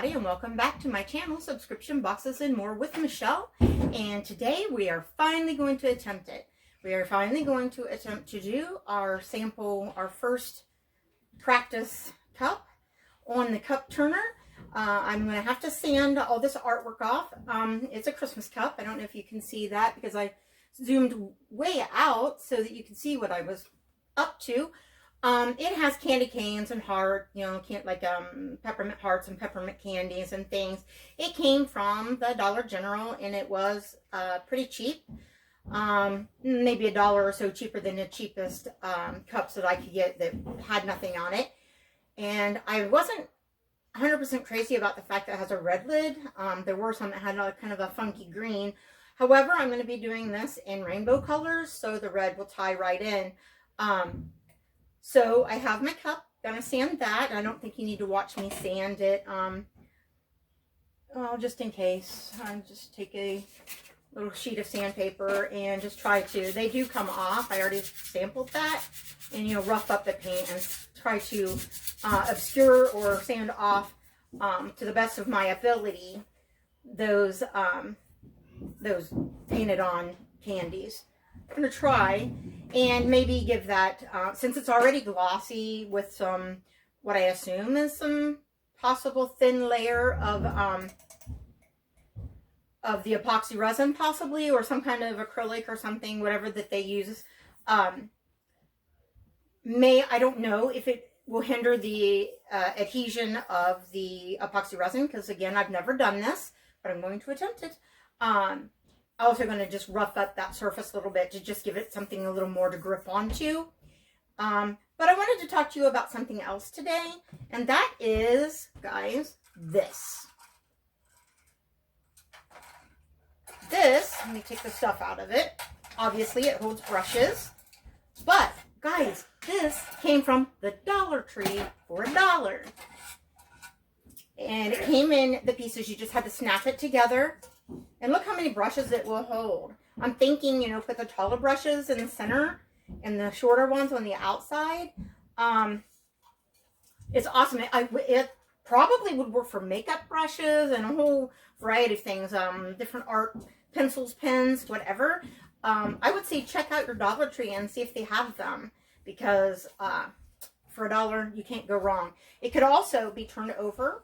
everybody, and welcome back to my channel, Subscription Boxes and More with Michelle. And today we are finally going to attempt it. We are finally going to attempt to do our sample, our first practice cup on the cup turner. I'm going to have to sand all this artwork off. It's a Christmas cup. I don't know if you can see that because I zoomed way out so that you can see what I was up to. It has candy canes and heart, peppermint hearts and peppermint candies and things. It came from the Dollar General and it was pretty cheap. Maybe $1 or so cheaper than the cheapest cups that I could get that had nothing on it. And I wasn't 100% crazy about the fact that it has a red lid. There were some that had a kind of a funky green. However, I'm going to be doing this in rainbow colors, so the red will tie right in. So I have my cup, gonna sand that. I don't think you need to watch me sand it. Well, just in case, I just take a little sheet of sandpaper and just try to, they do come off. I already sampled that, and rough up the paint and try to obscure or sand off to the best of my ability those painted on candies. I'm going to try and maybe give that, since it's already glossy with some, what I assume is some possible thin layer of the epoxy resin possibly, or some kind of acrylic or something, whatever that they use. I don't know if it will hinder the adhesion of the epoxy resin, because again, I've never done this, but I'm going to attempt it. I'm also going to just rough up that surface a little bit to just give it something a little more to grip onto. But I wanted to talk to you about something else today, and that is, guys, this. This, let me take the stuff out of it. Obviously, it holds brushes, but guys, this came from the Dollar Tree for $1. And it came in the pieces. You just had to snap it together. And look how many brushes it will hold. I'm thinking, put the taller brushes in the center and the shorter ones on the outside. It's awesome. It probably would work for makeup brushes and a whole variety of things. Different art, pencils, pens, whatever. I would say check out your Dollar Tree and see if they have them. Because for $1, you can't go wrong. It could also be turned over,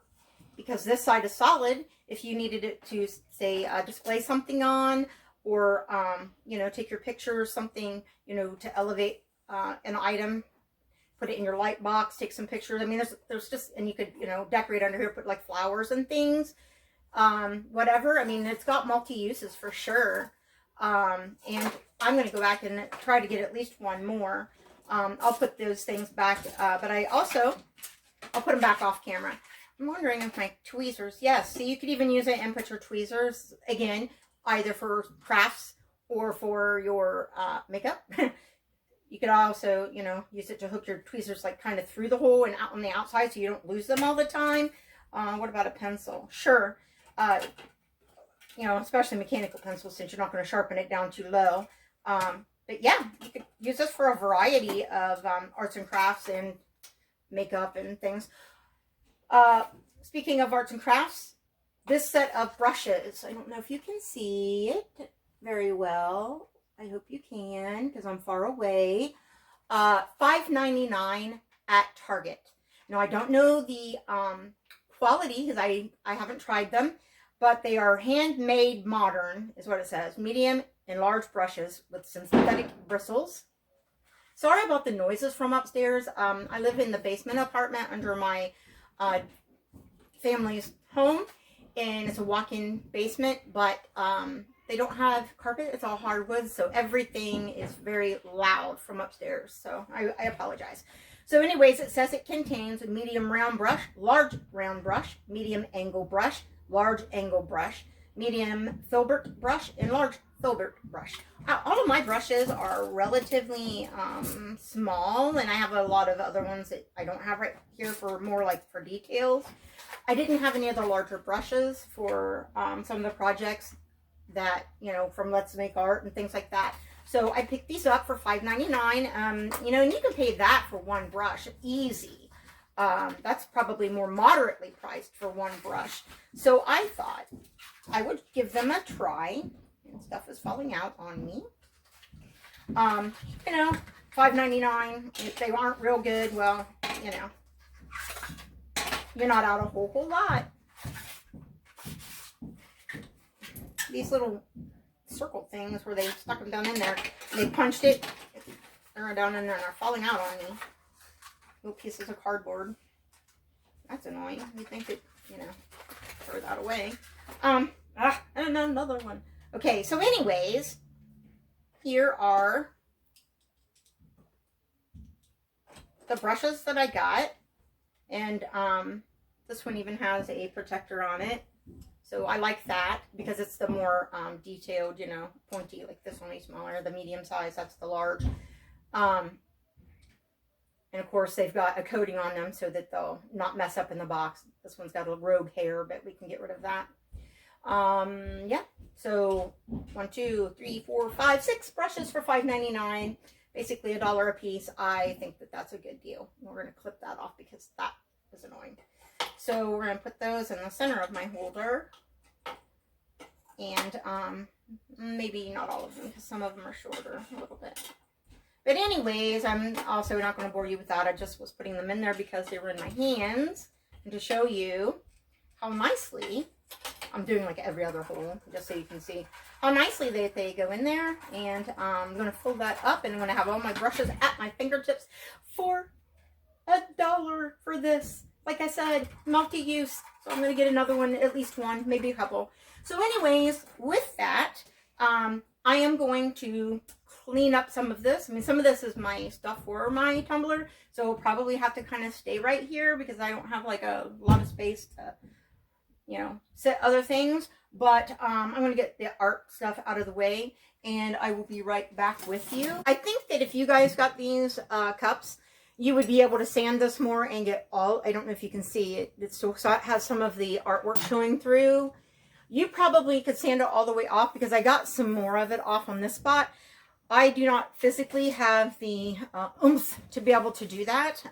because this side is solid. If you needed it to, say, display something on, or, take your picture or something, to elevate an item, put it in your light box, take some pictures. I mean, there's just, and you could, decorate under here, put like flowers and things, whatever. I mean, it's got multi-uses for sure. And I'm going to go back and try to get at least one more. I'll put those things back, but I'll put them back off camera. I'm wondering if my tweezers, yes, so you could even use it and put your tweezers, again, either for crafts or for your makeup. You could also, use it to hook your tweezers like kind of through the hole and out on the outside so you don't lose them all the time. What about a pencil? Sure. Especially mechanical pencils, since you're not going to sharpen it down too low. But yeah, you could use this for a variety of arts and crafts and makeup and things. Speaking of arts and crafts, this set of brushes, I don't know if you can see it very well. I hope you can, because I'm far away. $5.99 at Target. Now, I don't know the quality, because I haven't tried them, but they are handmade modern, is what it says. Medium and large brushes with synthetic bristles. Sorry about the noises from upstairs. I live in the basement apartment under my family's home, and it's a walk-in basement, but they don't have carpet. It's all hardwood, so everything is very loud from upstairs, so I apologize. So anyways, it says it contains a medium round brush, large round brush, medium angle brush, large angle brush, medium filbert brush, and large filbert brush. All of my brushes are relatively small, and I have a lot of other ones that I don't have right here for more like for details. I didn't have any other larger brushes for some of the projects that, from Let's Make Art and things like that. So I picked these up for $5.99. And you can pay that for one brush, easy. That's probably more moderately priced for one brush. So I thought I would give them a try. And stuff is falling out on me. You know, $5.99. If they aren't real good, well, you know, you're not out a whole lot. These little circle things where they stuck them down in there, and they punched it, they're down in there and they're falling out on me. Little pieces of cardboard. That's annoying. You think that, you know, throw that away. And another one. Okay, so anyways, here are the brushes that I got. And this one even has a protector on it. So I like that because it's the more detailed, you know, pointy. Like this one is smaller, the medium size, that's the large. And of course they've got a coating on them so that they'll not mess up in the box. This one's got a rogue hair, but we can get rid of that. Yeah, so 1, 2, 3, 4, 5, 6 brushes for $5.99, basically $1 a piece. I think that that's a good deal. We're going to clip that off because that is annoying. So we're going to put those in the center of my holder, and maybe not all of them because some of them are shorter a little bit. But anyways, I'm also not going to bore you with that. I just was putting them in there because they were in my hands, and to show you how nicely, I'm doing like every other hole just so you can see how nicely they go in there. And I'm going to fold that up, and I'm going to have all my brushes at my fingertips for $1 for this. Like I said, multi-use. So I'm going to get another one, at least one, maybe a couple. So anyways, with that, I am going to clean up some of this. I mean, some of this is my stuff for my tumbler, so we'll probably have to kind of stay right here because I don't have like a lot of space to, you know, set other things. But I'm going to get the art stuff out of the way, and I will be right back with you. I think that if you guys got these cups, you would be able to sand this more and get all, I don't know if you can see it, it still has some of the artwork showing through. You probably could sand it all the way off because I got some more of it off on this spot. I do not physically have the oomph to be able to do that.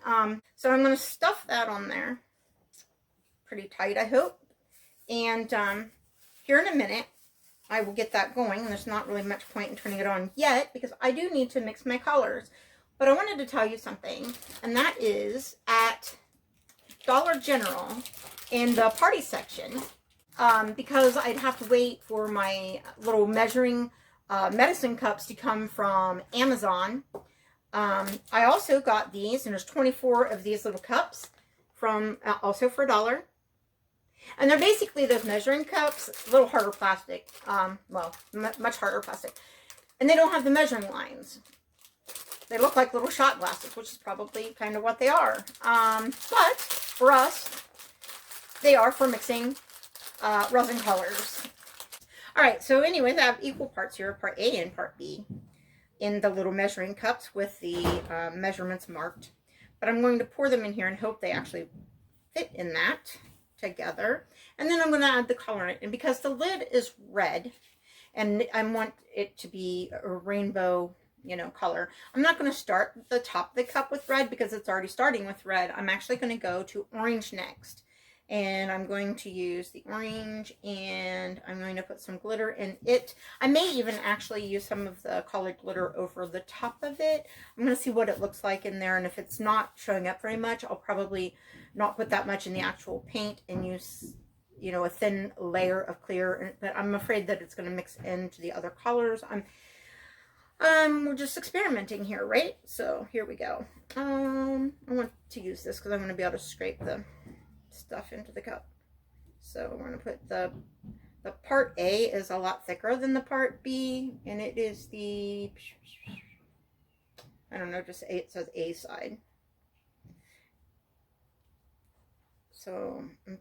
So I'm going to stuff that on there pretty tight, I hope. And here in a minute, I will get that going. There's not really much point in turning it on yet because I do need to mix my colors. But I wanted to tell you something, and that is at Dollar General in the party section, because I'd have to wait for my little measuring medicine cups to come from Amazon. I also got these, and there's 24 of these little cups from also for $1. And they're basically those measuring cups, a little harder plastic, well, much harder plastic. And they don't have the measuring lines. They look like little shot glasses, which is probably kind of what they are. But for us, they are for mixing resin colors. All right, so anyways, I have equal parts here, part A and part B, in the little measuring cups with the measurements marked. But I'm going to pour them in here and hope they actually fit in that together. And then I'm going to add the colorant. And because the lid is red, and I want it to be a rainbow, you know, color, I'm not going to start the top of the cup with red because it's already starting with red. I'm actually going to go to orange next, and I'm going to use the orange, and I'm going to put some glitter in it. I may even actually use some of the colored glitter over the top of it. I'm going to see what it looks like in there, and if it's not showing up very much, I'll probably not put that much in the actual paint and use, you know, a thin layer of clear. But I'm afraid that it's going to mix into the other colors. We're just experimenting here, right? So here we go. I want to use this because I'm going to be able to scrape the stuff into the cup. So we're going to put the part A is a lot thicker than the part B, and it is the, I don't know, just A, it says A side. So I'm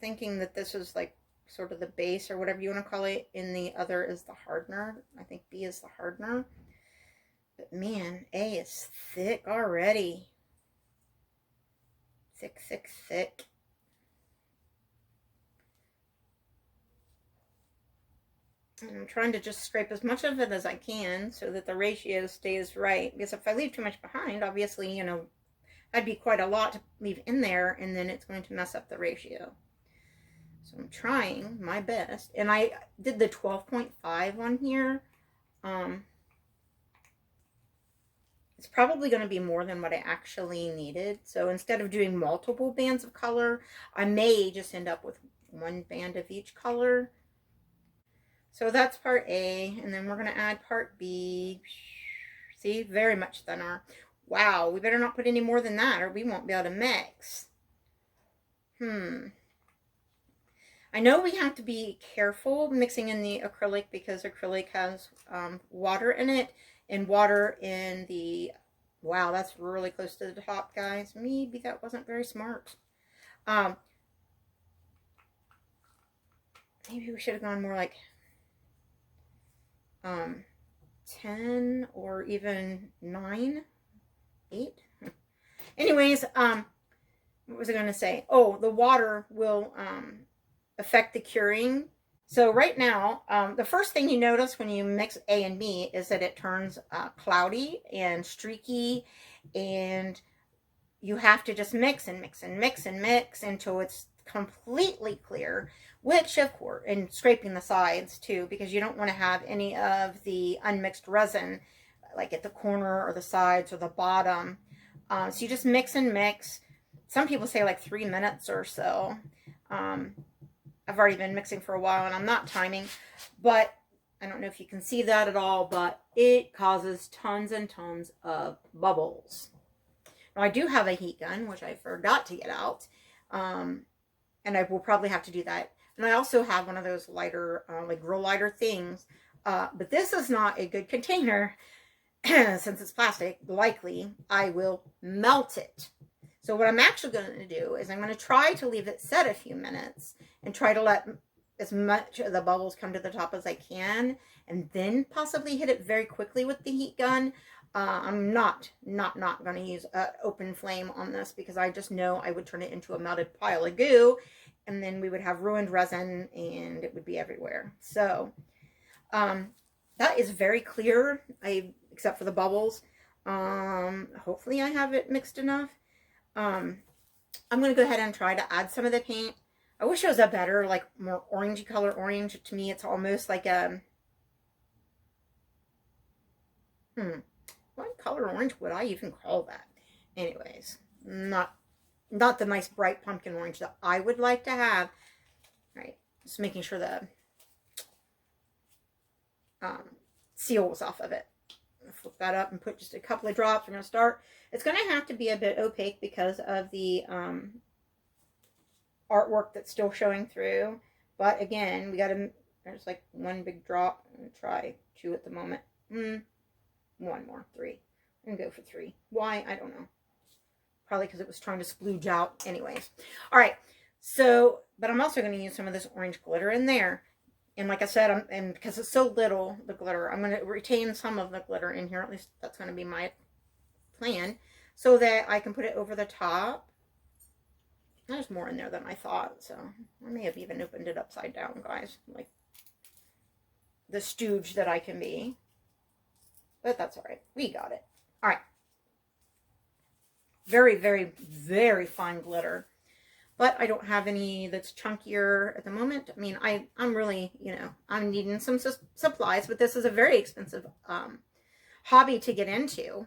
thinking that this is like sort of the base or whatever you want to call it, and the other is the hardener. I think B is the hardener. But man, A is thick already. Thick, thick, thick. And I'm trying to just scrape as much of it as I can so that the ratio stays right. Because if I leave too much behind, obviously, you know, That'd be quite a lot to leave in there, and then it's going to mess up the ratio. So I'm trying my best. And I did the 12.5 on here. It's probably going to be more than what I actually needed. So instead of doing multiple bands of color, I may just end up with one band of each color. So that's part A, and then we're going to add part B. See, very much thinner. Wow, we better not put any more than that or we won't be able to mix. I know we have to be careful mixing in the acrylic because acrylic has water in it, and water in the, wow, that's really close to the top, guys. Maybe that wasn't very smart. Maybe we should have gone more like 10 or even 9, 8. Anyways, what was I going to say? Oh, the water will affect the curing. So right now, the first thing you notice when you mix A and B is that it turns cloudy and streaky, and you have to just mix and mix and mix and mix until it's completely clear, which of course, and scraping the sides too, because you don't want to have any of the unmixed resin like at the corner or the sides or the bottom. So you just mix and mix. Some people say like 3 minutes or so. I've already been mixing for a while and I'm not timing, but I don't know if you can see that at all, but it causes tons and tons of bubbles. Now I do have a heat gun, which I forgot to get out, and I will probably have to do that. And I also have one of those lighter, like grow lighter things, but this is not a good container since it's plastic. Likely I will melt it. So what I'm actually going to do is I'm going to try to leave it set a few minutes and try to let as much of the bubbles come to the top as I can, and then possibly hit it very quickly with the heat gun. I'm not going to use an open flame on this because I just know I would turn it into a melted pile of goo, and then we would have ruined resin and it would be everywhere. So that is very clear, except for the bubbles. Hopefully I have it mixed enough. I'm going to go ahead and try to add some of the paint. I wish it was a better, like, more orangey color orange. To me, it's almost like a, what color orange would I even call that? Anyways, not the nice bright pumpkin orange that I would like to have. All right, just making sure the seal was off of it. Flip that up and put just a couple of drops. We're going to start. It's going to have to be a bit opaque because of the artwork that's still showing through. But again, we got to, there's like one big drop. I'm going to try 2 at the moment. 1 more, 3. I'm going to go for 3. Why? I don't know. Probably because it was trying to splooge out. Anyways. All right. So, but I'm also going to use some of this orange glitter in there. And like I said, and because it's so little, the glitter, I'm going to retain some of the glitter in here. At least that's going to be my plan. So that I can put it over the top. There's more in there than I thought. So I may have even opened it upside down, guys. Like the stooge that I can be. But that's all right. We got it. All right. Very, very, very fine glitter. But I don't have any that's chunkier at the moment. I mean, I'm really, I'm needing some supplies, but this is a very expensive hobby to get into.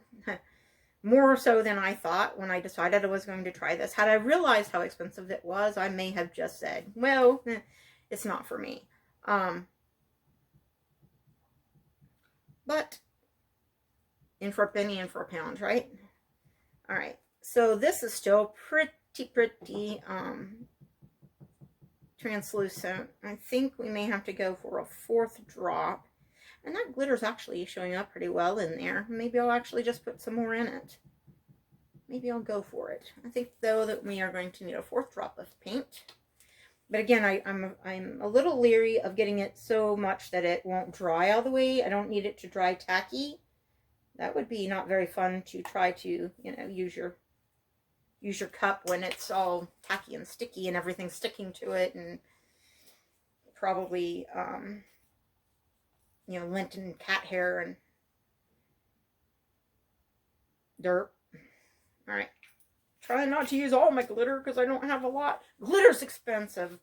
More so than I thought when I decided I was going to try this. Had I realized how expensive it was, I may have just said, well, it's not for me. But in for a penny, in for a pound, right? All right. So this is still pretty translucent. I think we may have to go for a 4th drop. And that glitter's actually showing up pretty well in there. Maybe I'll actually just put some more in it. Maybe I'll go for it. I think, though, that we are going to need a 4th drop of paint. But again, I'm a little leery of getting it so much that it won't dry all the way. I don't need it to dry tacky. That would be not very fun to try to, use your cup when it's all tacky and sticky and everything's sticking to it, and probably, lint and cat hair and dirt. All right. trying not to use all my glitter because I don't have a lot. Glitter's expensive.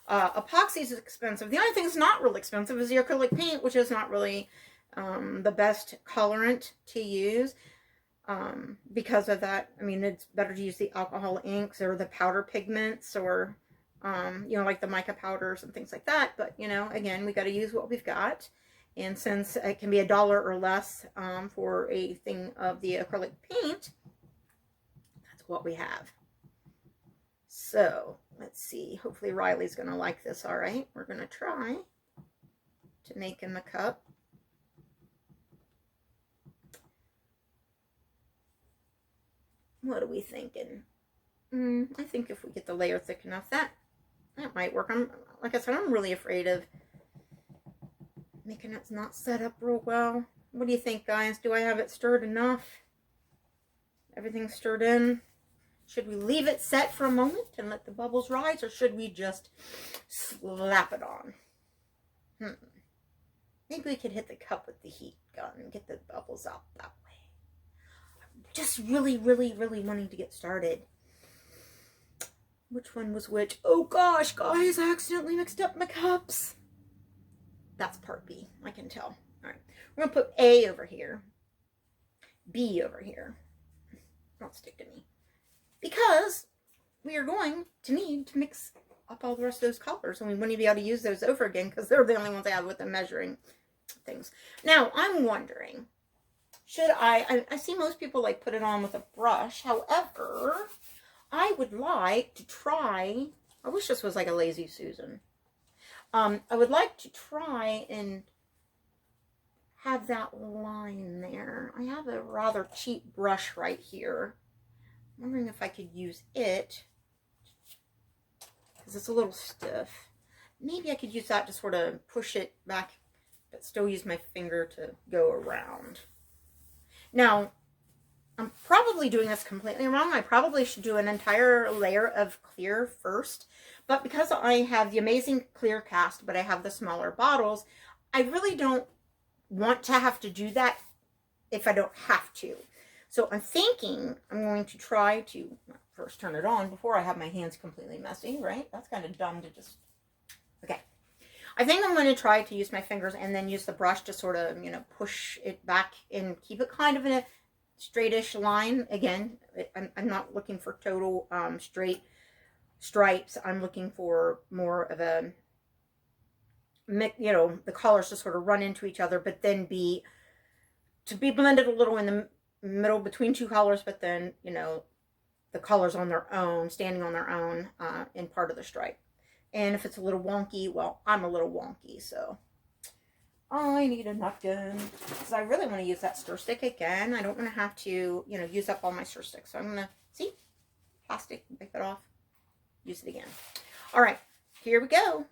Epoxy's expensive. The only thing that's not really expensive is the acrylic paint, which is not really the best colorant to use. Because of that, I mean, it's better to use the alcohol inks or the powder pigments or, you know, like the mica powders and things like that. But, you know, again, we got to use what we've got. And since it can be $1 or less for a thing of the acrylic paint, that's what we have. So, let's see. Hopefully Riley's going to like this, all right? We're going to try to make him a cup. What are we thinking? I think if we get the layer thick enough, that might work. Like I said, I'm really afraid of making it not set up real well. What do you think, guys? Do I have it stirred enough? Everything's stirred in. Should we leave it set for a moment and let the bubbles rise, or should we just slap it on? Maybe we could hit the cup with the heat gun and get the bubbles out that way. Just really, really, really wanting to get started. Which one was which? Oh gosh, guys, I accidentally mixed up my cups. That's part B, I can tell. All right, we're gonna put A over here, B over here. Don't stick to me. Because we are going to need to mix up all the rest of those colors, and we wouldn't be able to use those over again because they're the only ones I have with the measuring things. Now, I'm wondering, should I see most people like put it on with a brush. However, I would like to try, I wish this was like a Lazy Susan. I would like to try and have that line there. I have a rather cheap brush right here. I'm wondering if I could use it because it's a little stiff. Maybe I could use that to sort of push it back, but still use my finger to go around. Now, I'm probably doing this completely wrong. I probably should do an entire layer of clear first. But because I have the amazing clear cast, but I have the smaller bottles, I really don't want to have to do that if I don't have to. So I'm thinking I'm going to try to first turn it on before I have my hands completely messy, right? That's kind of dumb to just... Okay. I think I'm going to try to use my fingers and then use the brush to sort of, you know, push it back and keep it kind of in a straightish line. Again, I'm not looking for total straight stripes. I'm looking for more of a, you know, the colors to sort of run into each other, but then be blended a little in the middle between two colors, but then, you know, the colors on their own, standing on their own in part of the stripe. And if it's a little wonky, well, I'm a little wonky, so I need a napkin because I really want to use that stir stick again. I don't want to have to, you know, use up all my stir sticks. So I'm going to, see, plastic, wipe it off, use it again. All right, here we go.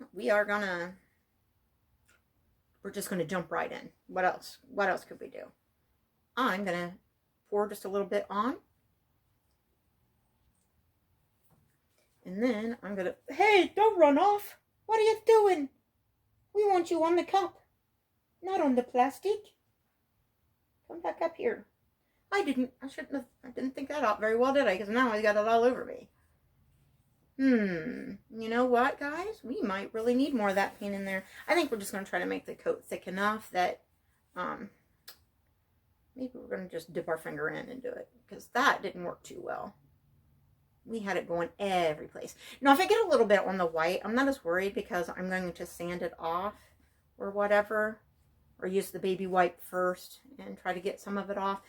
We're just going to jump right in. What else? What else could we do? I'm going to pour just a little bit on. And then I'm going to, hey, don't run off. What are you doing? We want you on the cup, not on the plastic. Come back up here. I didn't think that out very well, did I? Because now I got it all over me. You know what, guys? We might really need more of that paint in there. I think we're just going to try to make the coat thick enough that, maybe we're going to just dip our finger in and do it. Because that didn't work too well. We had it going every place. Now, if I get a little bit on the white, I'm not as worried because I'm going to sand it off or whatever. Or use the baby wipe first and try to get some of it off.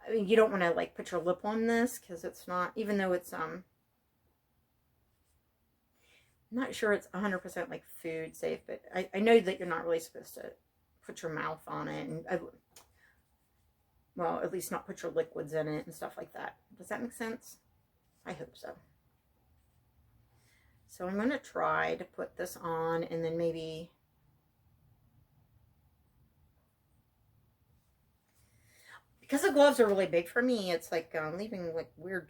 I mean, you don't want to, like, put your lip on this because it's not, even though it's, I'm not sure it's 100% like food safe, but I know that you're not really supposed to put your mouth on it. And, well, at least not put your liquids in it and stuff like that. Does that make sense? I hope so. So I'm going to try to put this on and then maybe... Because the gloves are really big for me, it's like leaving like weird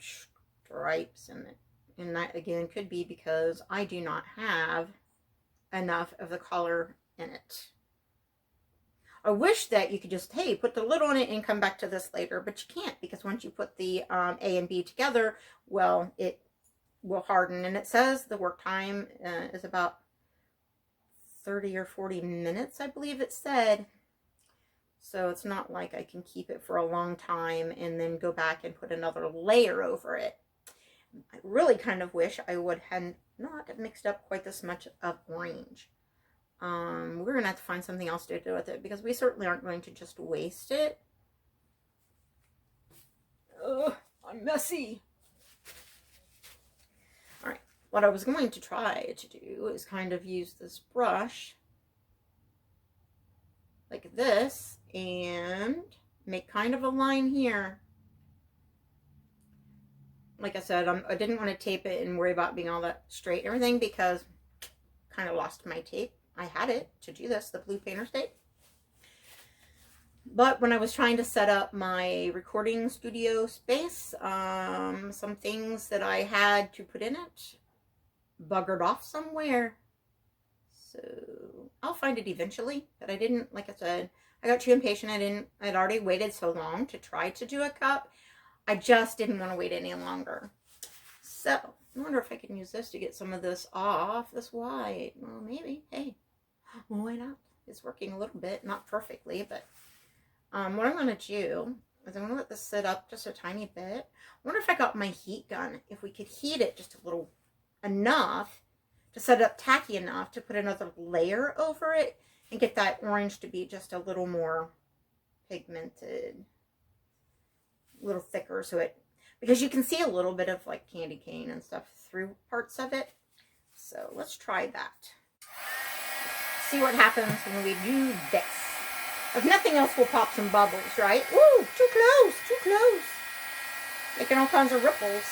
stripes in it. And that, again, could be because I do not have enough of the color in it. I wish that you could just, hey, put the lid on it and come back to this later, but you can't, because once you put the A and B together, well, it will harden. And it says the work time is about 30 or 40 minutes, I believe it said. So it's not like I can keep it for a long time and then go back and put another layer over it. I really kind of wish I would have not mixed up quite this much of orange. We're going to have to find something else to do with it, because we certainly aren't going to just waste it. Ugh, I'm messy. All right, what I was going to try to do is kind of use this brush like this and make kind of a line here. Like I said, I didn't want to tape it and worry about being all that straight and everything, because I kind of lost my tape. I had it to do this, the blue painter's tape. But when I was trying to set up my recording studio space, some things that I had to put in it buggered off somewhere. So I'll find it eventually, but I didn't, like I said, I got too impatient. I'd already waited so long to try to do a cup. I just didn't want to wait any longer. So I wonder if I can use this to get some of this off, this white. Well, maybe, hey, well, why not? It's working a little bit, not perfectly, but what I'm going to do is I'm going to let this sit up just a tiny bit. I wonder if I got my heat gun, if we could heat it just a little enough to set it up tacky enough to put another layer over it and get that orange to be just a little more pigmented, a little thicker, so it, because you can see a little bit of like candy cane and stuff through parts of it. So let's try that. See what happens when we do this. If nothing else, we'll pop some bubbles, right? Woo, too close, too close. Making all kinds of ripples.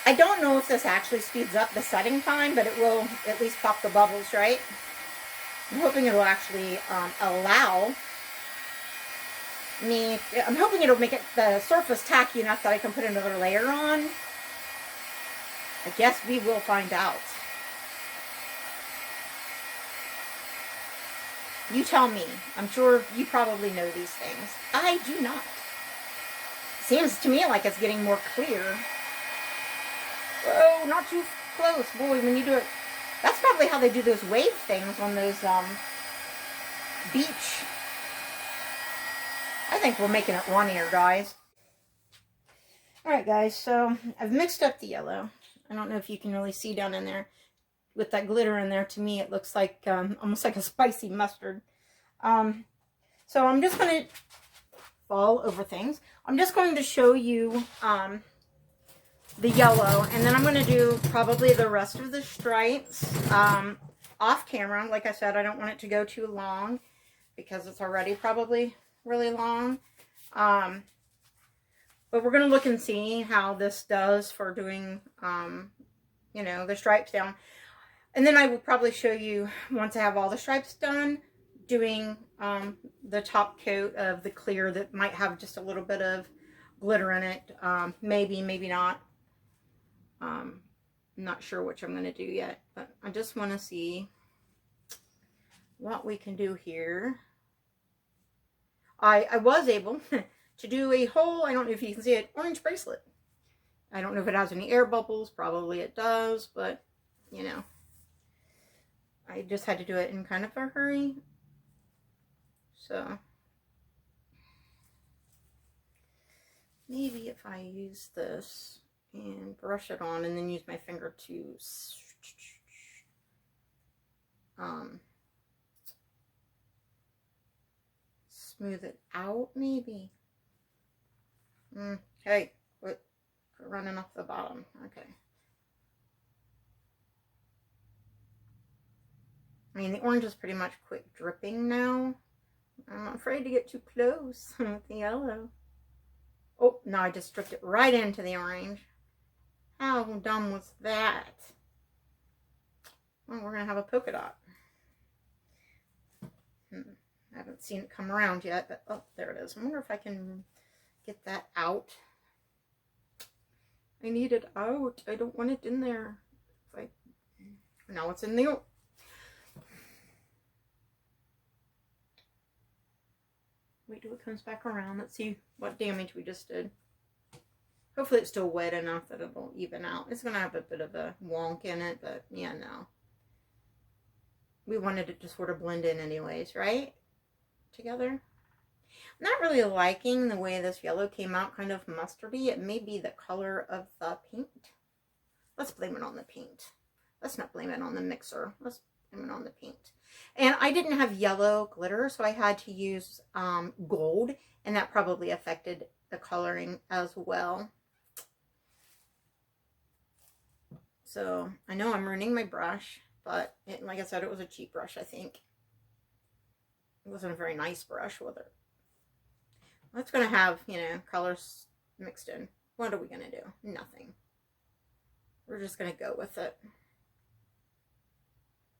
I don't know if this actually speeds up the setting time, but it will at least pop the bubbles, right? I'm hoping it'll actually allow me, I'm hoping it'll make it the surface tacky enough that I can put another layer on. I guess we will find out. You tell me. I'm sure you probably know these things. I do not. Seems to me like it's getting more clear. Whoa, not too close. Boy, when you do it, that's probably how they do those wave things on those beach. I think we're making it runnier, guys. Alright, guys, so I've mixed up the yellow. I don't know if you can really see down in there. With that glitter in there, to me, it looks like almost like a spicy mustard. So I'm just going to fall over things. I'm just going to show you the yellow, and then I'm going to do probably the rest of the stripes off camera. Like I said, I don't want it to go too long because it's already probably really long. But we're going to look and see how this does for doing, you know, the stripes down. And then I will probably show you, once I have all the stripes done, doing the top coat of the clear that might have just a little bit of glitter in it. Maybe, maybe not. I'm not sure which I'm going to do yet. But I just want to see what we can do here. I was able to do a whole, I don't know if you can see it, orange bracelet. I don't know if it has any air bubbles. Probably it does, but, you know. I just had to do it in kind of a hurry. So, maybe if I use this and brush it on and then use my finger to smooth it out, maybe. Hey, we're running off the bottom. Okay. I mean, the orange is pretty much quit dripping now. I'm afraid to get too close with the yellow. Oh, no, I just dripped it right into the orange. How dumb was that? Well, we're going to have a polka dot. I haven't seen it come around yet, but oh, there it is. I wonder if I can get that out. I need it out. I don't want it in there. If I Now it's in the... Wait till it comes back around. Let's see what damage we just did. Hopefully it's still wet enough that it'll even out. It's going to have a bit of a wonk in it, but yeah, no. We wanted it to sort of blend in anyways, right? Together. I'm not really liking the way this yellow came out, kind of mustardy. It may be the color of the paint. Let's blame it on the paint. Let's not blame it on the mixer. Let's blame it on the paint. And I didn't have yellow glitter, so I had to use gold, and that probably affected the coloring as well. So I know I'm ruining my brush, but like I said, it was a cheap brush, I think. It wasn't a very nice brush, was it? Well, it's going to have, you know, colors mixed in. What are we going to do? Nothing. We're just going to go with it.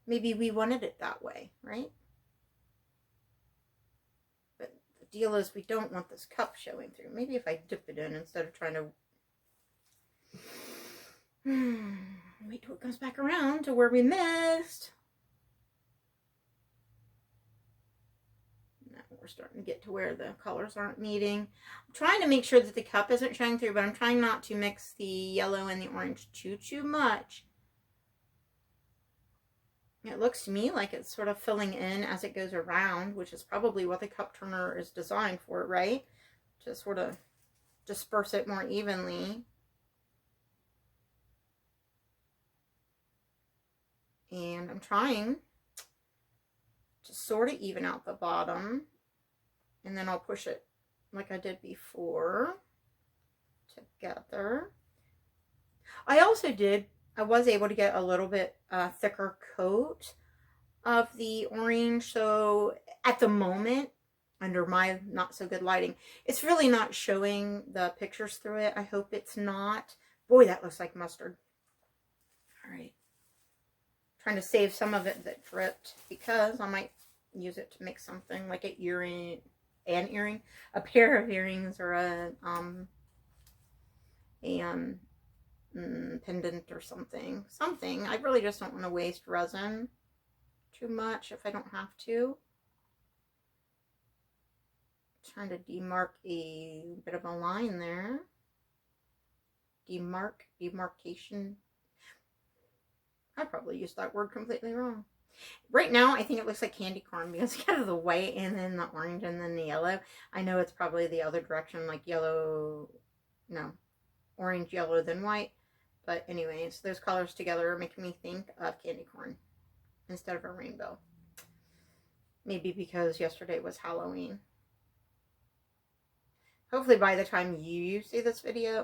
Maybe we wanted it that way, right? But the deal is we don't want this cup showing through. Maybe if I dip it in instead of trying to... Wait till it comes back around to where we missed. Now we're starting to get to where the colors aren't meeting. I'm trying to make sure that the cup isn't showing through, but I'm trying not to mix the yellow and the orange too much. It looks to me like it's sort of filling in as it goes around, which is probably what the cup turner is designed for, right? To sort of disperse it more evenly. And I'm trying to sort of even out the bottom. And then I'll push it like I did before together. I was able to get a little bit thicker coat of the orange. So at the moment, under my not so good lighting, it's really not showing the pictures through it. I hope it's not. Boy, that looks like mustard. All right. Trying to save some of it that dripped because I might use it to make something like a pair of earrings, or a pendant or something. I really just don't want to waste resin too much if I don't have to. Trying to demark a bit of a line there. Demarcation. I probably used that word completely wrong. Right now, I think it looks like candy corn because it's kind of the white and then the orange and then the yellow. I know it's probably the other direction, like yellow, no, orange, yellow, then white. But anyways, those colors together are making me think of candy corn instead of a rainbow. Maybe because yesterday was Halloween. Hopefully by the time you see this video,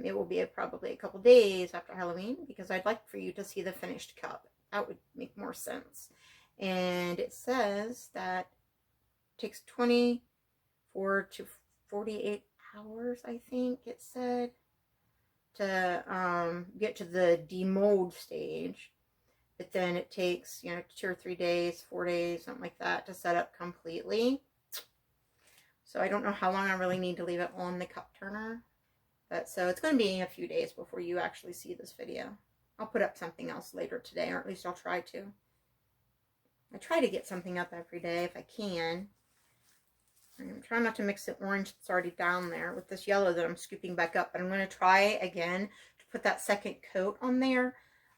it will be probably a couple days after Halloween, because I'd like for you to see the finished cup. That would make more sense. And it says that it takes 24 to 48 hours, I think it said, to get to the demold stage. But then it takes, 2 or 3 days, 4 days, something like that, to set up completely. So I don't know how long I really need to leave it on the cup turner. But so it's going to be a few days before you actually see this video. I'll put up something else later today, or at least I'll try to. I try to get something up every day if I can. I'm trying not to mix the orange that's already down there with this yellow that I'm scooping back up. But I'm going to try again to put that second coat on there.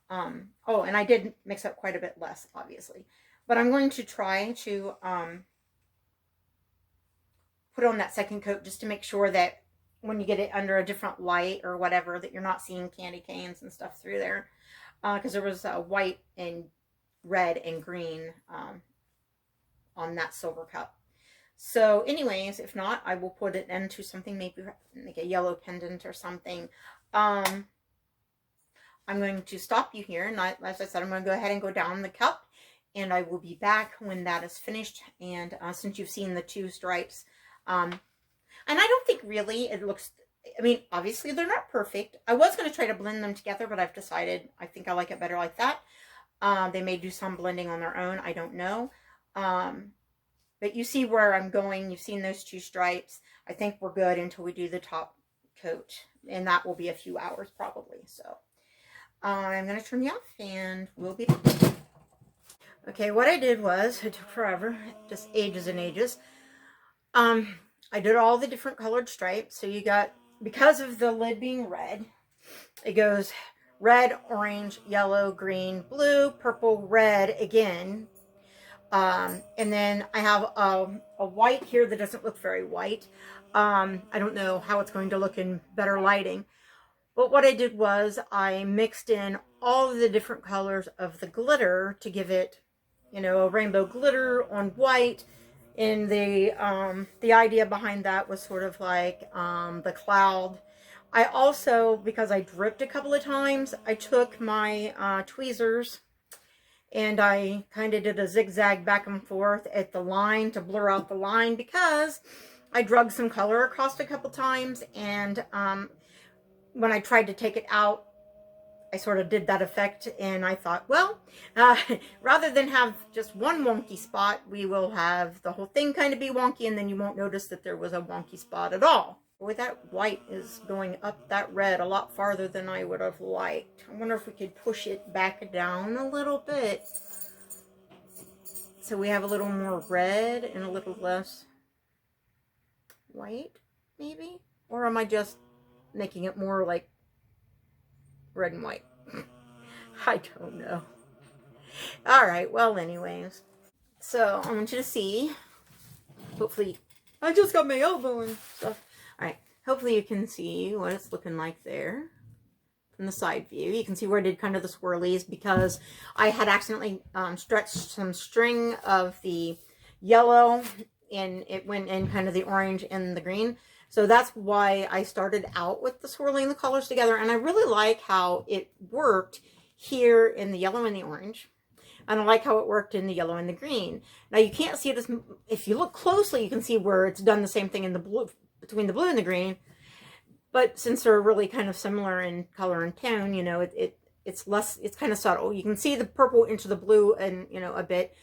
Oh, and I did mix up quite a bit less, obviously. But I'm going to try to put on that second coat just to make sure that when you get it under a different light or whatever, that you're not seeing candy canes and stuff through there. Because there was white and red and green on that silver cup. So anyways, if not, I will put it into something, maybe like a yellow pendant or something. I'm going to stop you here, and as I said, I'm going to go ahead and go down the cup, and I will be back when that is finished. And since you've seen the two stripes, and I don't think really it looks, I mean, obviously they're not perfect. I was going to try to blend them together, but I've decided I think I like it better like that. They may do some blending on their own, I don't know. But you see where I'm going. You've seen those two stripes. I think we're good until we do the top coat, and that will be a few hours probably. So I'm going to turn you off and we'll be back. Okay, what I did was, it took forever, just ages and ages. I did all the different colored stripes. So you got, because of the lid being red, it goes red, orange, yellow, green, blue, purple, red again. And then I have a white here that doesn't look very white. I don't know how it's going to look in better lighting. But what I did was I mixed in all of the different colors of the glitter to give it, you know, a rainbow glitter on white. And the idea behind that was sort of like the cloud. I also, because I dripped a couple of times, I took my tweezers and I kind of did a zigzag back and forth at the line to blur out the line, because I drugged some color across a couple times, and when I tried to take it out, I sort of did that effect, and I thought, well, rather than have just one wonky spot, we will have the whole thing kind of be wonky, and then you won't notice that there was a wonky spot at all. Boy, that white is going up that red a lot farther than I would have liked. I wonder if we could push it back down a little bit, so we have a little more red and a little less white, maybe? Or am I just making it more like red and white? I don't know. All right, well, anyways. So I want you to see, hopefully, I just got my elbow and stuff. All right, hopefully you can see what it's looking like there from the side view. You can see where I did kind of the swirlies, because I had accidentally stretched some string of the yellow, and it went in kind of the orange and the green. So that's why I started out with the swirling the colors together. And I really like how it worked here in the yellow and the orange. And I like how it worked in the yellow and the green. Now you can't see it as, if you look closely, you can see where it's done the same thing in the blue, between the blue and the green. But since they're really kind of similar in color and tone, you know, it's less, it's kind of subtle. You can see the purple into the blue and, you know, a bit.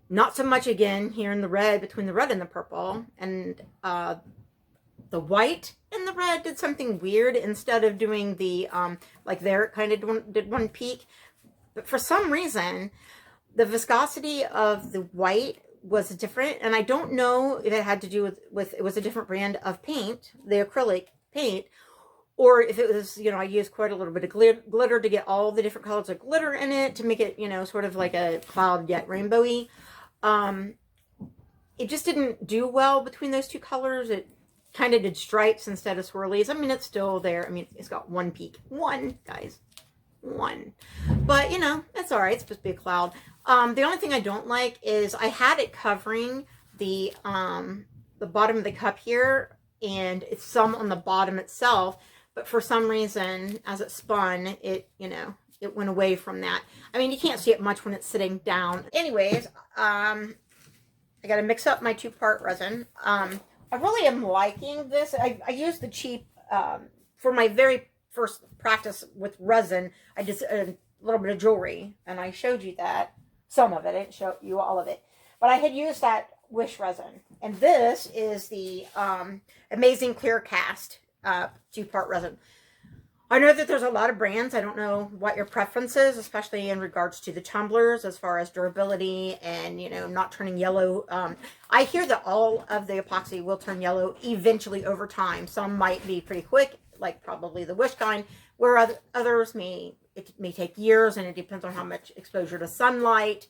Not so much again here in the red, between the red and the purple. And the white and the red did something weird. Instead of doing the, like there, it kind of did one peak. But for some reason, the viscosity of the white was different. And I don't know if it had to do with it was a different brand of paint, the acrylic paint, or if it was, you know, I used quite a little bit of glitter to get all the different colors of glitter in it to make it, you know, sort of like a cloud yet rainbowy. It just didn't do well between those two colors. It kind of did stripes instead of swirlies. I mean, it's still there. I mean, it's got one peak. One, guys. One. But, you know, it's all right. It's supposed to be a cloud. The only thing I don't like is I had it covering the bottom of the cup here, and it's some on the bottom itself. But for some reason, as it spun, it, you know, it went away from that. I mean, you can't see it much when it's sitting down. Anyways, I got to mix up my 2-part resin. I really am liking this. I used the cheap, for my very first practice with resin, I did a little bit of jewelry, and I showed you that. Some of it. I didn't show you all of it. But I had used that Wish resin. And this is the Amazing Clear Cast 2-part resin. I know that there's a lot of brands. I don't know what your preference is, especially in regards to the tumblers, as far as durability and, you know, not turning yellow. I hear that all of the epoxy will turn yellow eventually over time. Some might be pretty quick, like probably the Wish kind, where others may take years, and it depends on how much exposure to sunlight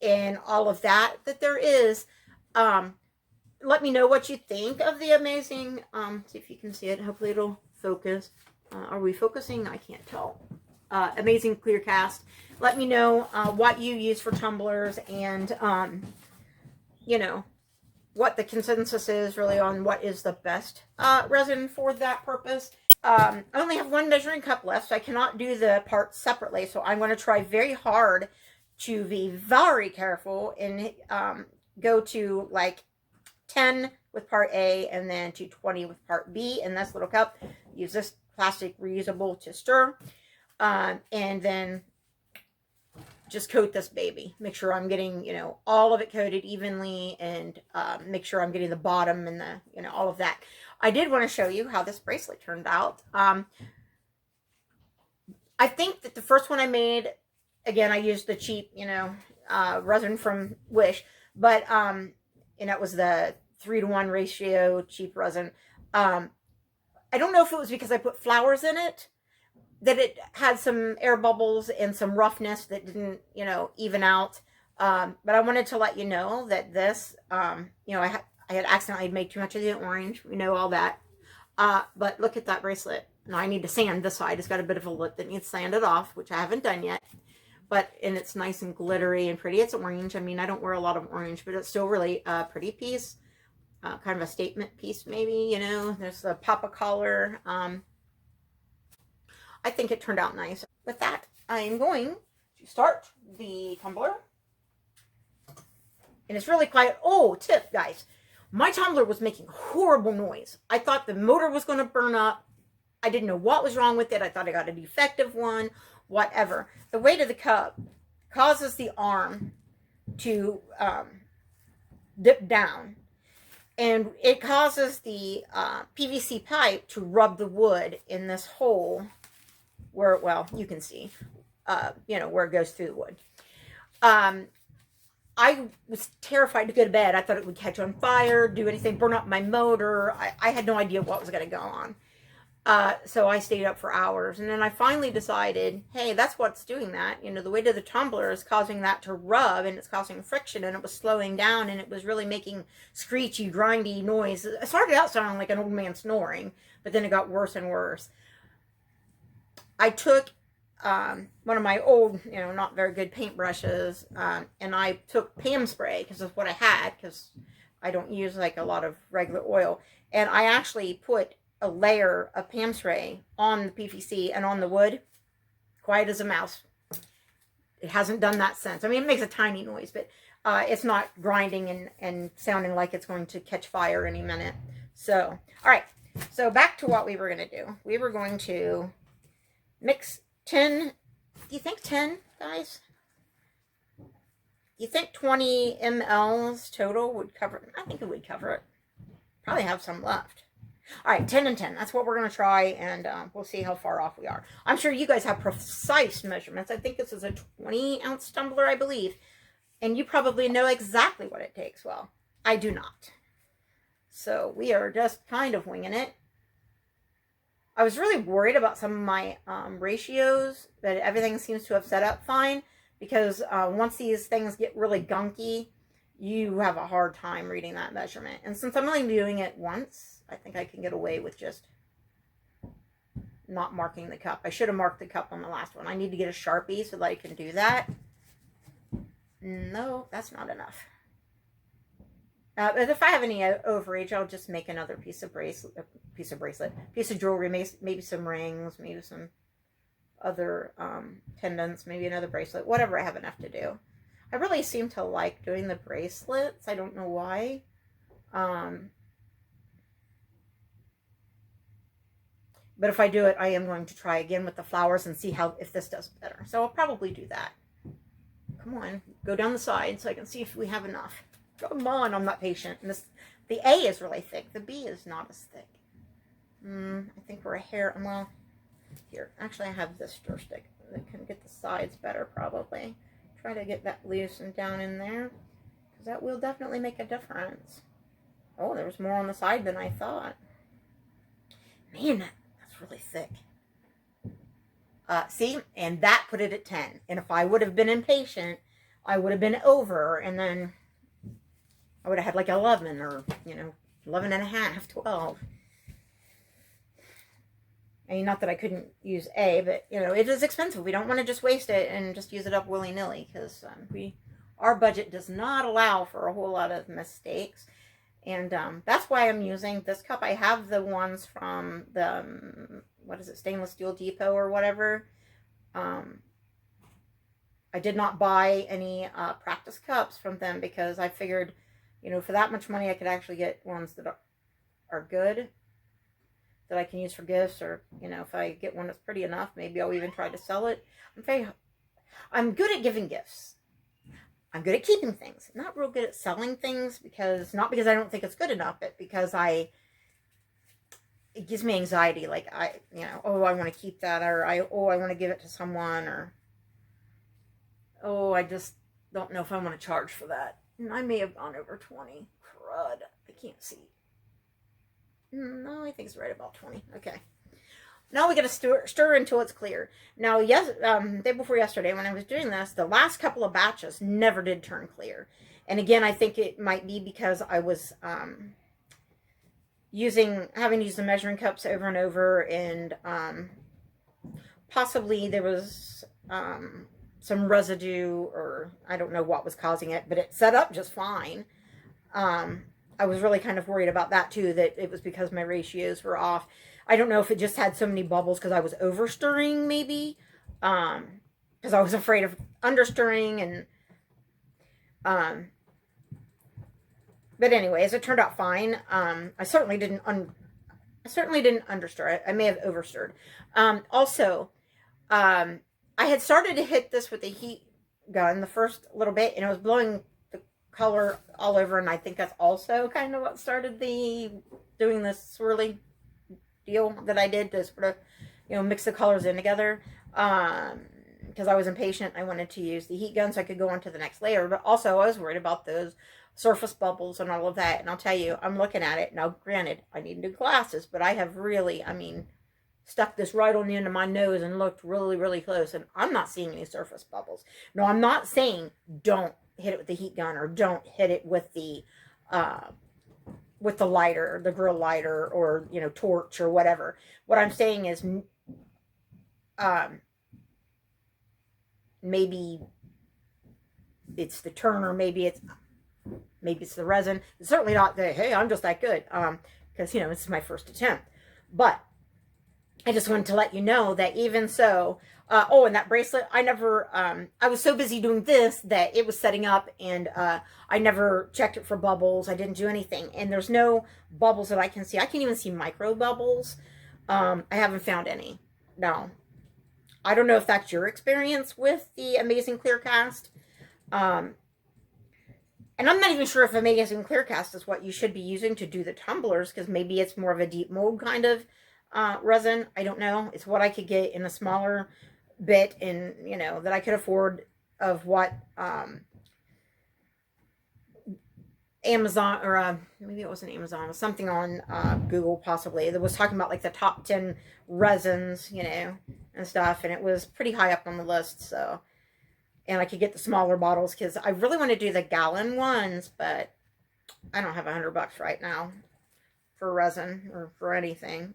and all of that there is. Let me know what you think of the Amazing, see if you can see it. Hopefully it'll focus. Are we focusing? I can't tell. Amazing Clear Cast. Let me know what you use for tumblers, and you know, what the consensus is really on what is the best resin for that purpose. I only have one measuring cup left, so I cannot do the parts separately. So I'm going to try very hard to be very careful and go to like 10 with part A and then to 20 with part B in this little cup. Use this plastic reusable to stir, and then just coat this baby. Make sure I'm getting, you know, all of it coated evenly, and make sure I'm getting the bottom and the, you know, all of that. I did want to show you how this bracelet turned out. I think that the first one I made, again, I used the cheap, resin from Wish, but, and that was the 3-to-1 ratio cheap resin. I don't know if it was because I put flowers in it, that it had some air bubbles and some roughness that didn't, even out. But I wanted to let you know that this, I had accidentally made too much of the orange. We know all that. But look at that bracelet. Now I need to sand this side. It's got a bit of a lip that needs sanded off, which I haven't done yet. And it's nice and glittery and pretty. It's orange. I mean, I don't wear a lot of orange, but it's still really a pretty piece. Kind of a statement piece, maybe, There's a pop of color. I think it turned out nice. With that, I'm going to start the tumbler. And it's really quiet. Oh, tip, guys. My tumbler was making horrible noise. I thought the motor was going to burn up. I didn't know what was wrong with it. I thought I got a defective one, whatever. The weight of the cup causes the arm to dip down. And it causes the PVC pipe to rub the wood in this hole where, well, you can see, where it goes through the wood. I was terrified to go to bed. I thought it would catch on fire, do anything, burn up my motor. I had no idea what was going to go on. So I stayed up for hours. And then I finally decided, hey, that's what's doing that. The weight of the tumbler is causing that to rub, and it's causing friction, and it was slowing down, and it was really making screechy, grindy noise. It started out sounding like an old man snoring, but then it got worse and worse. I took one of my old, not very good paintbrushes, and I took Pam spray, because that's what I had, because I don't use like a lot of regular oil. And I actually put a layer of Pam spray on the PVC and on the wood, quiet as a mouse. It hasn't done that since. I mean, it makes a tiny noise, but it's not grinding and sounding like it's going to catch fire any minute. So, all right. So back to what we were going to do. We were going to mix 10, do you think 10, guys? Do you think 20 mLs total would cover it? I think it would cover it. Probably have some left. All right, 10 and 10. That's what we're going to try, and we'll see how far off we are. I'm sure you guys have precise measurements. I think this is a 20-ounce tumbler, I believe. And you probably know exactly what it takes. Well, I do not. So we are just kind of winging it. I was really worried about some of my ratios, but everything seems to have set up fine, because once these things get really gunky, you have a hard time reading that measurement. And since I'm only doing it once, I think I can get away with just not marking the cup. I should have marked the cup on the last one. I need to get a Sharpie so that I can do that. No, that's not enough. But if I have any overage, I'll just make another piece of jewelry, maybe some rings, maybe some other pendants, maybe another bracelet, whatever I have enough to do. I really seem to like doing the bracelets. I don't know why. But if I do it, I am going to try again with the flowers and see if this does better. So I'll probably do that. Come on, go down the side so I can see if we have enough. Come on, I'm not patient. And the A is really thick. The B is not as thick. I think we're a hair. Well, here. Actually, I have this stir stick that can get the sides better, probably. Try to get that loose and down in there, because that will definitely make a difference. Oh, there was more on the side than I thought. Man, that's really thick. See? And that put it at 10. And if I would have been impatient, I would have been over, and then I would have had like 11 or, 11 and a half, 12. I mean, not that I couldn't use A, but, it is expensive. We don't want to just waste it and just use it up willy-nilly, because our budget does not allow for a whole lot of mistakes. And that's why I'm using this cup. I have the ones from the, Stainless Steel Depot or whatever. I did not buy any practice cups from them, because I figured, for that much money, I could actually get ones that are good, that I can use for gifts, or, if I get one that's pretty enough, maybe I'll even try to sell it. I'm good at giving gifts. I'm good at keeping things. I'm not real good at selling things, not because I don't think it's good enough, but because I it gives me anxiety. Like, oh, I want to keep that, or I want to give it to someone, or, oh, I just don't know if I want to charge for that. And I may have gone over 20. Crud. I can't see. No, I think it's right about 20. Okay. Now we got to stir until it's clear. Now, day before yesterday when I was doing this, the last couple of batches never did turn clear. And again, I think it might be because I was having to use the measuring cups over and over, and possibly there was some residue, or I don't know what was causing it, but it set up just fine. I was really kind of worried about that too, that it was because my ratios were off. I don't know if it just had so many bubbles because I was over stirring, maybe, because I was afraid of under stirring, and but anyways, it turned out fine. I certainly didn't understir. I may have overstirred. Also, I had started to hit this with the heat gun the first little bit, and it was blowing the color all over, and I think that's also kind of what started doing this swirly deal that I did to sort of, mix the colors in together. Because I was impatient. I wanted to use the heat gun so I could go on to the next layer, but also I was worried about those surface bubbles and all of that. And I'll tell you, I'm looking at it now. Granted, I need new glasses, but I have really, stuck this right on the end of my nose and looked really, really close, and I'm not seeing any surface bubbles. No, I'm not saying don't hit it with the heat gun, or don't hit it with the lighter, the grill lighter, or torch, or whatever. What I'm saying is, maybe it's the turner, maybe it's the resin. It's certainly not the, hey, I'm just that good, because it's my first attempt. But I just wanted to let you know that even so, and that bracelet, I was so busy doing this that it was setting up, and I never checked it for bubbles. I didn't do anything, and there's no bubbles that I can see. I can't even see micro bubbles. I haven't found any. No. I don't know if that's your experience with the Amazing Clear Cast. And I'm not even sure if Amazing Clear Cast is what you should be using to do the tumblers, because maybe it's more of a deep mold kind of resin. I don't know. It's what I could get in a smaller bit, and that I could afford, of what Amazon, or maybe it wasn't Amazon, it was something on Google possibly, that was talking about like the top 10 resins, and stuff, and it was pretty high up on the list. So, and I could get the smaller bottles, because I really want to do the gallon ones, but I don't have $100 right now for resin or for anything.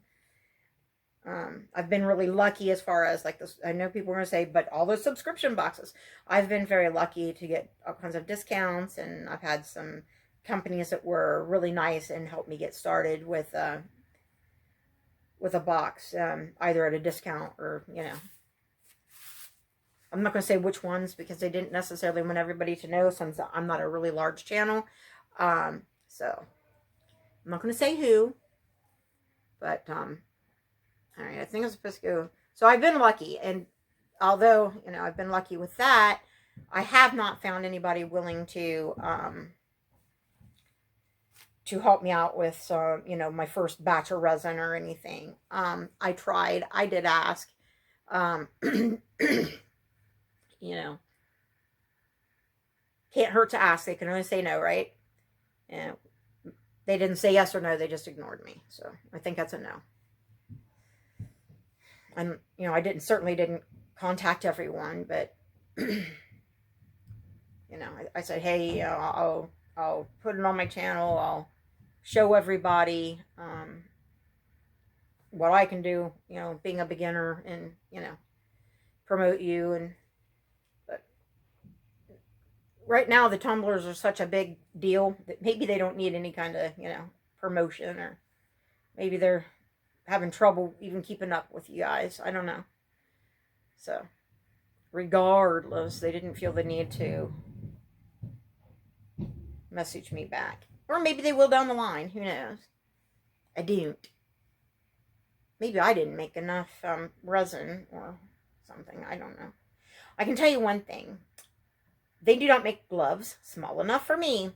I've been really lucky as far as like this. I know people are going to say, but all those subscription boxes, I've been very lucky to get all kinds of discounts, and I've had some companies that were really nice and helped me get started with a box, either at a discount, or I'm not going to say which ones, because they didn't necessarily want everybody to know, since I'm not a really large channel. So I'm not going to say who, but all right, I think I'm supposed to go. So I've been lucky, and although I've been lucky with that, I have not found anybody willing to help me out with some, my first batch of resin or anything. I tried. I did ask. Can't hurt to ask. They can only say no, right? And they didn't say yes or no. They just ignored me. So I think that's a no. And I certainly didn't contact everyone, but I said, hey, I'll put it on my channel. I'll show everybody what I can do, being a beginner, and promote you. And but right now the tumblers are such a big deal that maybe they don't need any kind of promotion, or maybe they're having trouble even keeping up with you guys. I don't know. So regardless, they didn't feel the need to message me back. Or maybe they will down the line. Who knows? I don't. Maybe I didn't make enough resin or something. I don't know. I can tell you one thing. They do not make gloves small enough for me.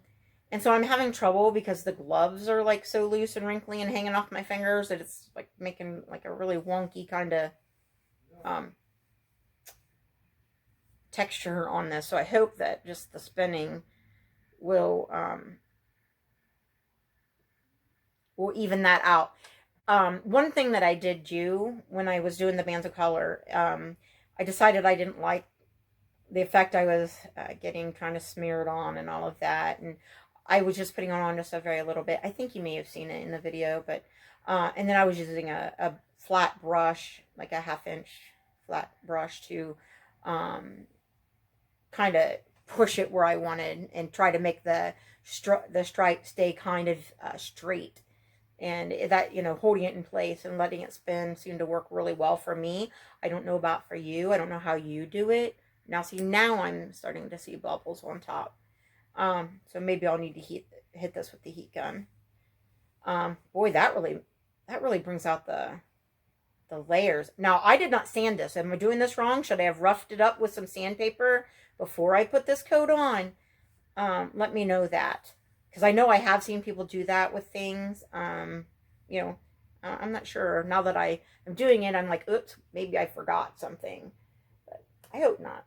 And so I'm having trouble because the gloves are like so loose and wrinkly and hanging off my fingers that it's like making like a really wonky kind of texture on this. So I hope that just the spinning will even that out. One thing that I did do when I was doing the bands of color, I decided I didn't like the effect I was getting kind of smeared on and all of that. And I was just putting on just a very little bit. I think you may have seen it in the video, but, and then I was using a flat brush, like a 1/2 inch flat brush to, kind of push it where I wanted and try to make the stripe stay kind of straight. And that, you know, holding it in place and letting it spin seemed to work really well for me. I don't know about for you. I don't know how you do it. Now, see, now I'm starting to see bubbles on top. So maybe I'll need to hit this with the heat gun. Boy, that really brings out the layers. Now, I did not sand this. Am I doing this wrong? Should I have roughed it up with some sandpaper before I put this coat on? Let me know that. Because I know I have seen people do that with things. You know, I'm not sure. Now that I am doing it, I'm like, oops, maybe I forgot something. But I hope not.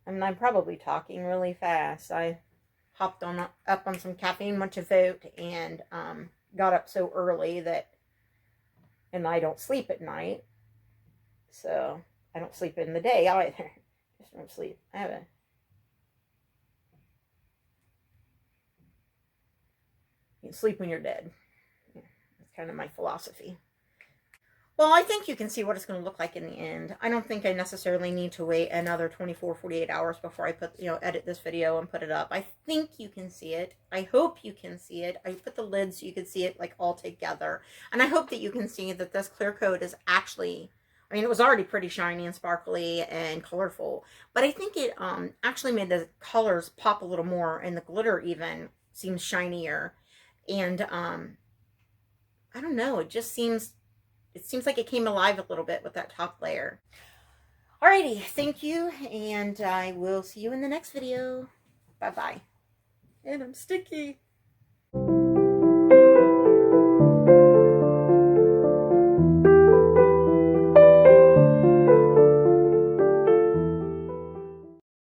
And I'm probably talking really fast. I hopped up on some caffeine, went to vote, and got up so early that, and I don't sleep at night. So I don't sleep in the day either. Just don't sleep. You can sleep when you're dead. Yeah, that's kind of my philosophy. Well, I think you can see what it's going to look like in the end. I don't think I necessarily need to wait another 24, 48 hours before I edit this video and put it up. I think you can see it. I hope you can see it. I put the lid so you can see it like all together. And I hope that you can see that this clear coat is actually, I mean, it was already pretty shiny and sparkly and colorful, but I think it actually made the colors pop a little more, and the glitter even seems shinier. And I don't know, it seems like it came alive a little bit with that top layer. Alrighty, thank you, and I will see you in the next video. Bye-bye. And I'm sticky.